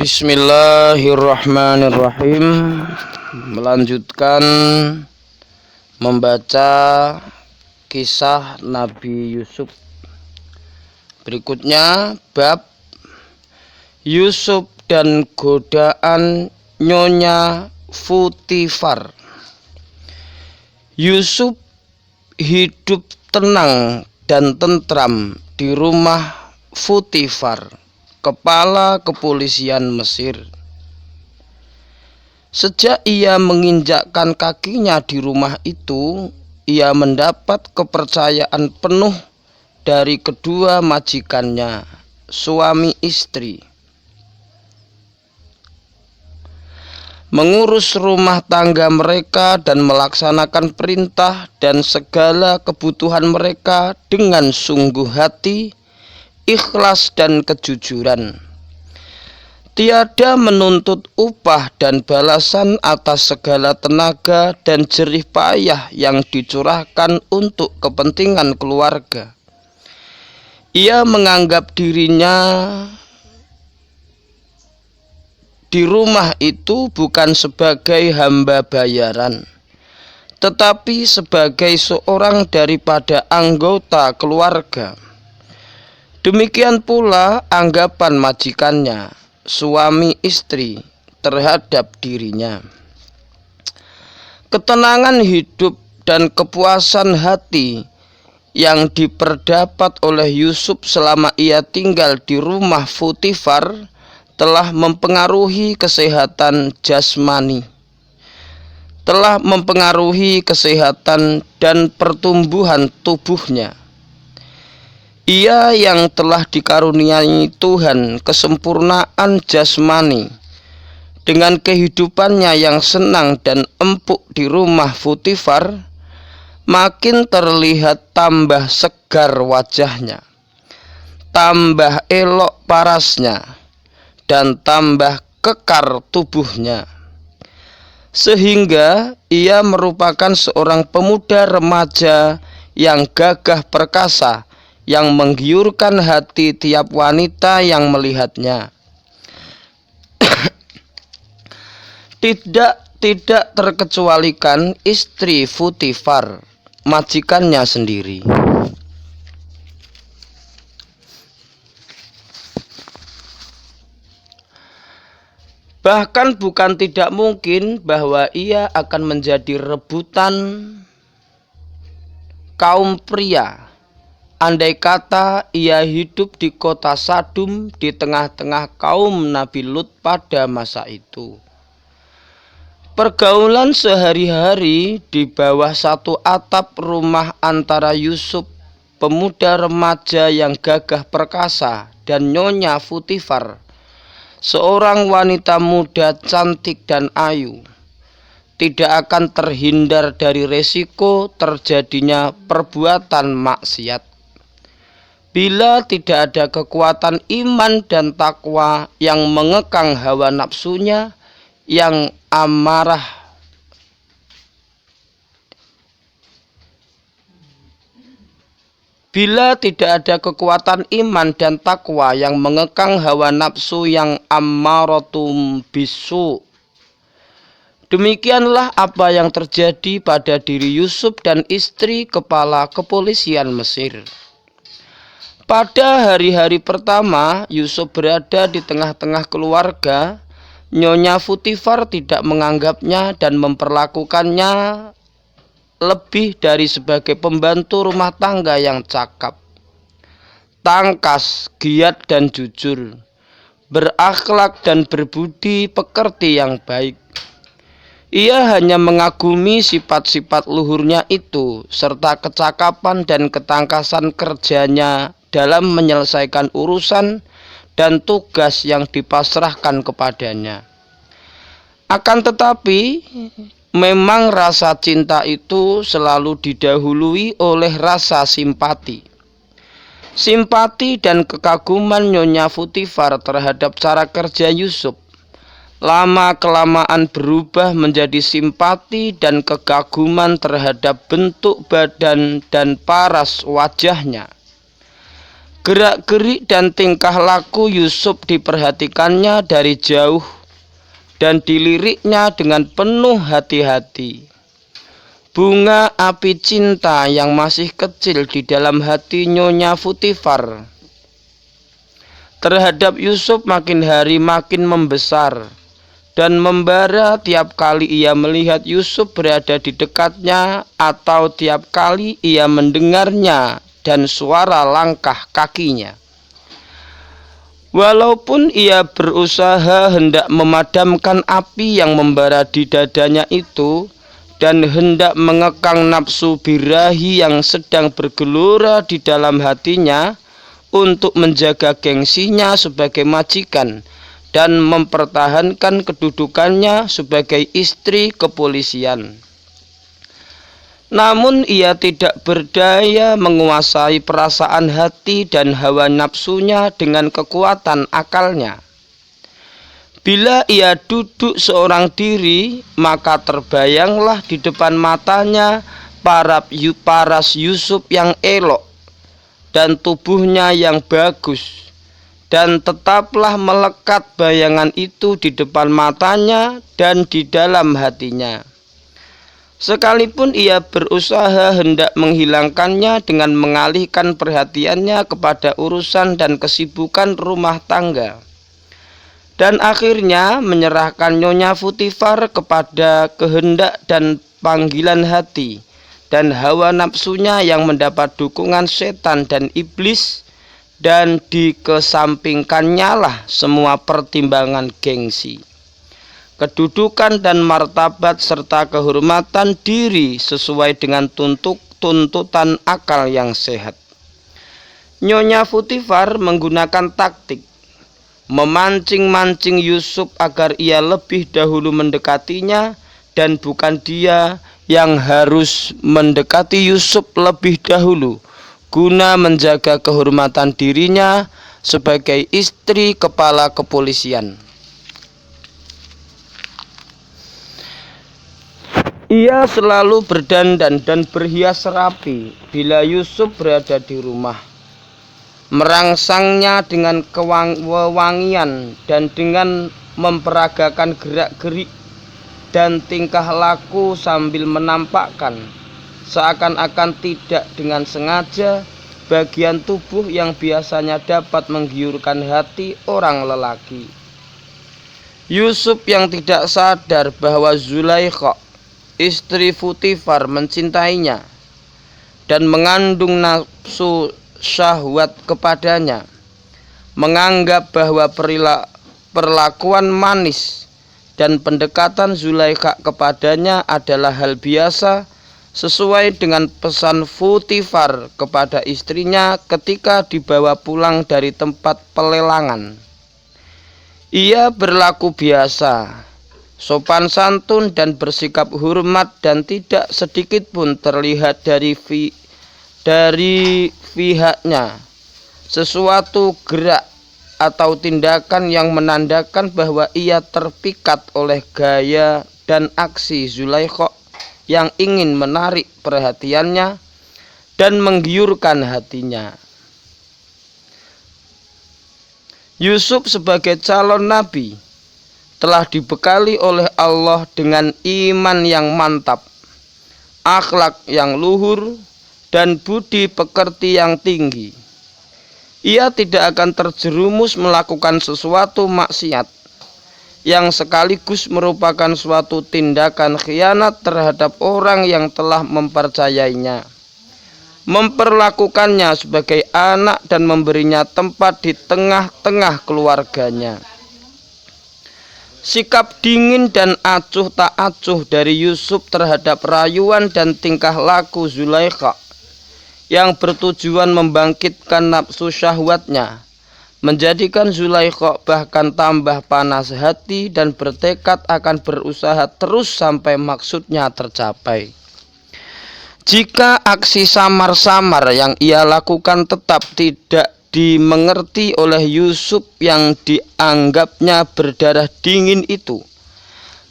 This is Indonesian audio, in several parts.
Bismillahirrahmanirrahim. Melanjutkan membaca kisah Nabi Yusuf. Berikutnya bab Yusuf dan godaan Nyonya Futifar. Yusuf hidup tenang dan tentram di rumah Futifar, kepala kepolisian Mesir. Sejak ia menginjakkan kakinya di rumah itu, ia mendapat kepercayaan penuh dari kedua majikannya, suami istri. Mengurus rumah tangga mereka dan melaksanakan perintah dan segala kebutuhan mereka dengan sungguh hati, ikhlas dan kejujuran. Tiada menuntut upah dan balasan atas segala tenaga dan jerih payah yang dicurahkan untuk kepentingan keluarga. Ia menganggap dirinya di rumah itu bukan sebagai hamba bayaran, tetapi sebagai seorang daripada anggota keluarga. Demikian pula anggapan majikannya, suami istri, terhadap dirinya. Ketenangan hidup dan kepuasan hati yang diperdapat oleh Yusuf selama ia tinggal di rumah Futifar telah mempengaruhi kesehatan jasmani, telah mempengaruhi kesehatan dan pertumbuhan tubuhnya. Ia yang telah dikaruniai Tuhan kesempurnaan jasmani, dengan kehidupannya yang senang dan empuk di rumah Futifar, makin terlihat tambah segar wajahnya, tambah elok parasnya, dan tambah kekar tubuhnya. Sehingga ia merupakan seorang pemuda remaja yang gagah perkasa, yang menggiurkan hati tiap wanita yang melihatnya. Tidak terkecualikan istri Futifar, majikannya sendiri. Bahkan bukan tidak mungkin bahwa ia akan menjadi rebutan kaum pria, andai kata ia hidup di kota Sadum di tengah-tengah kaum Nabi Lut pada masa itu. Pergaulan sehari-hari di bawah satu atap rumah antara Yusuf, pemuda remaja yang gagah perkasa, dan Nyonya Futifar, seorang wanita muda cantik dan ayu, tidak akan terhindar dari resiko terjadinya perbuatan maksiat. Bila tidak ada kekuatan iman dan takwa yang mengekang hawa nafsunya yang amarah, bila tidak ada kekuatan iman dan takwa yang mengekang hawa nafsu yang ammaratum bisu, demikianlah apa yang terjadi pada diri Yusuf dan istri kepala kepolisian Mesir. Pada hari-hari pertama Yusuf berada di tengah-tengah keluarga, Nyonya Futifar tidak menganggapnya dan memperlakukannya lebih dari sebagai pembantu rumah tangga yang cakap, tangkas, giat dan jujur, berakhlak dan berbudi pekerti yang baik. Ia hanya mengagumi sifat-sifat luhurnya itu, serta kecakapan dan ketangkasan kerjanya dalam menyelesaikan urusan dan tugas yang dipasrahkan kepadanya. Akan tetapi, memang rasa cinta itu selalu didahului oleh rasa simpati. Simpati dan kekaguman Nyonya Futifar terhadap cara kerja Yusuf lama-kelamaan berubah menjadi simpati dan kekaguman terhadap bentuk badan dan paras wajahnya. Gerak-gerik dan tingkah laku Yusuf diperhatikannya dari jauh dan diliriknya dengan penuh hati-hati. Bunga api cinta yang masih kecil di dalam hati Nyonya Futifar terhadap Yusuf makin hari makin membesar dan membara tiap kali ia melihat Yusuf berada di dekatnya atau tiap kali ia mendengarnya dan suara langkah kakinya. Walaupun ia berusaha hendak memadamkan api yang membara di dadanya itu dan hendak mengekang nafsu birahi yang sedang bergelora di dalam hatinya untuk menjaga gengsinya sebagai majikan dan mempertahankan kedudukannya sebagai istri kepolisian. Namun ia tidak berdaya menguasai perasaan hati dan hawa nafsunya dengan kekuatan akalnya. Bila ia duduk seorang diri, maka terbayanglah di depan matanya paras Yusuf yang elok dan tubuhnya yang bagus, dan tetaplah melekat bayangan itu di depan matanya dan di dalam hatinya. Sekalipun ia berusaha hendak menghilangkannya dengan mengalihkan perhatiannya kepada urusan dan kesibukan rumah tangga, dan akhirnya menyerahkan Nyonya Futifar kepada kehendak dan panggilan hati dan hawa nafsunya yang mendapat dukungan setan dan iblis, dan dikesampingkannya lah semua pertimbangan gengsi, kedudukan dan martabat serta kehormatan diri sesuai dengan tuntutan akal yang sehat. Nyonya Futifar menggunakan taktik memancing-mancing Yusuf agar ia lebih dahulu mendekatinya, dan bukan dia yang harus mendekati Yusuf lebih dahulu guna menjaga kehormatan dirinya sebagai istri kepala kepolisian. Ia selalu berdandan dan berhias rapi bila Yusuf berada di rumah, merangsangnya dengan kewangian dan dengan memperagakan gerak-gerik dan tingkah laku sambil menampakkan seakan-akan tidak dengan sengaja bagian tubuh yang biasanya dapat menggiurkan hati orang lelaki. Yusuf yang tidak sadar bahwa Zulaikha, istri Futifar, mencintainya dan mengandung nafsu syahwat kepadanya, menganggap bahwa perlakuan manis dan pendekatan Zulaikha kepadanya adalah hal biasa, sesuai dengan pesan Futifar kepada istrinya ketika dibawa pulang dari tempat pelelangan. Ia berlaku biasa, sopan santun dan bersikap hormat, dan tidak sedikit pun terlihat dari pihaknya sesuatu gerak atau tindakan yang menandakan bahwa ia terpikat oleh gaya dan aksi Zulaikha yang ingin menarik perhatiannya dan menggiurkan hatinya. Yusuf sebagai calon nabi telah dibekali oleh Allah dengan iman yang mantap, akhlak yang luhur, dan budi pekerti yang tinggi. Ia tidak akan terjerumus melakukan sesuatu maksiat yang sekaligus merupakan suatu tindakan khianat terhadap orang yang telah mempercayainya, memperlakukannya sebagai anak dan memberinya tempat di tengah-tengah keluarganya. Sikap dingin dan acuh tak acuh dari Yusuf terhadap rayuan dan tingkah laku Zulaikha yang bertujuan membangkitkan nafsu syahwatnya menjadikan Zulaikha bahkan tambah panas hati dan bertekad akan berusaha terus sampai maksudnya tercapai. Jika aksi samar-samar yang ia lakukan tetap tidak dimengerti oleh Yusuf yang dianggapnya berdarah dingin itu,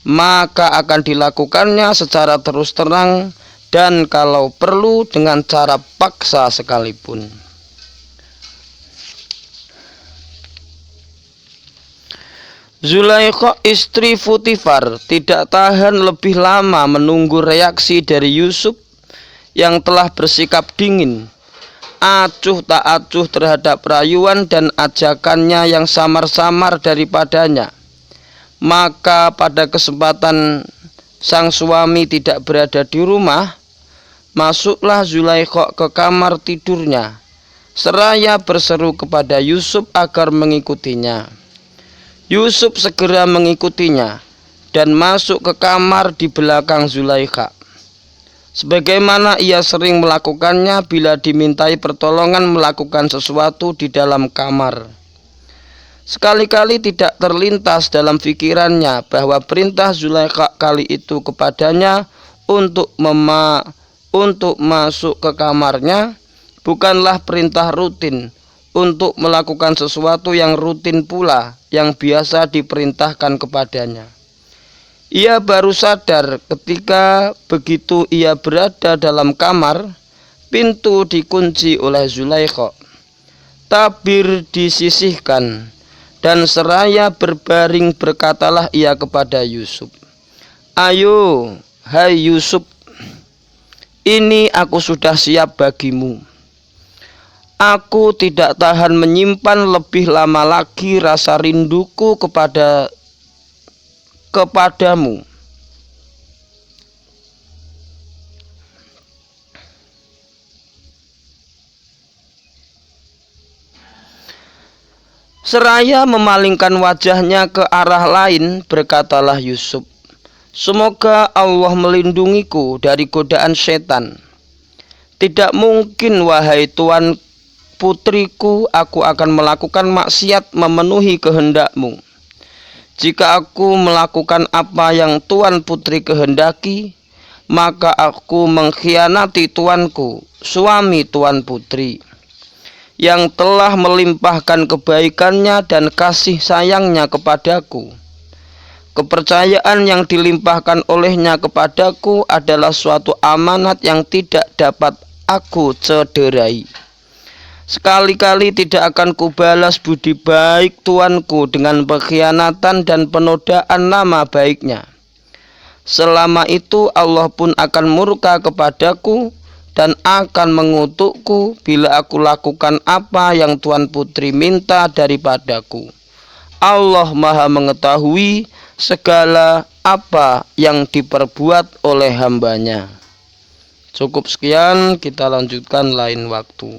maka akan dilakukannya secara terus terang dan kalau perlu dengan cara paksa sekalipun. Zulaikha istri Putifar tidak tahan lebih lama menunggu reaksi dari Yusuf yang telah bersikap dingin, acuh tak acuh terhadap rayuan dan ajakannya yang samar-samar daripadanya. Maka pada kesempatan sang suami tidak berada di rumah, masuklah Zulaikha ke kamar tidurnya, seraya berseru kepada Yusuf agar mengikutinya. Yusuf segera mengikutinya dan masuk ke kamar di belakang Zulaikha, sebagaimana ia sering melakukannya bila dimintai pertolongan melakukan sesuatu di dalam kamar. Sekali-kali tidak terlintas dalam pikirannya bahwa perintah Zulaikha kali itu kepadanya untuk masuk ke kamarnya bukanlah perintah rutin untuk melakukan sesuatu yang rutin pula yang biasa diperintahkan kepadanya. Ia baru sadar ketika begitu ia berada dalam kamar, pintu dikunci oleh Zulaikha, tabir disisihkan, dan seraya berbaring berkatalah ia kepada Yusuf, "Ayo, hai Yusuf, ini aku sudah siap bagimu. Aku tidak tahan menyimpan lebih lama lagi rasa rinduku kepadamu. Seraya memalingkan wajahnya ke arah lain, berkatalah Yusuf, "Semoga Allah melindungiku dari godaan setan. Tidak mungkin, wahai Tuan putriku, aku akan melakukan maksiat memenuhi kehendakmu. Jika aku melakukan apa yang Tuan putri kehendaki, maka aku mengkhianati tuanku, suami Tuan putri, yang telah melimpahkan kebaikannya dan kasih sayangnya kepadaku. Kepercayaan yang dilimpahkan olehnya kepadaku adalah suatu amanat yang tidak dapat aku cederai. Sekali-kali tidak akan kubalas budi baik tuanku dengan pengkhianatan dan penodaan nama baiknya. Selama itu Allah pun akan murka kepadaku dan akan mengutukku bila aku lakukan apa yang Tuan putri minta daripadaku. Allah Maha mengetahui segala apa yang diperbuat oleh hambanya." Cukup sekian, kita lanjutkan lain waktu.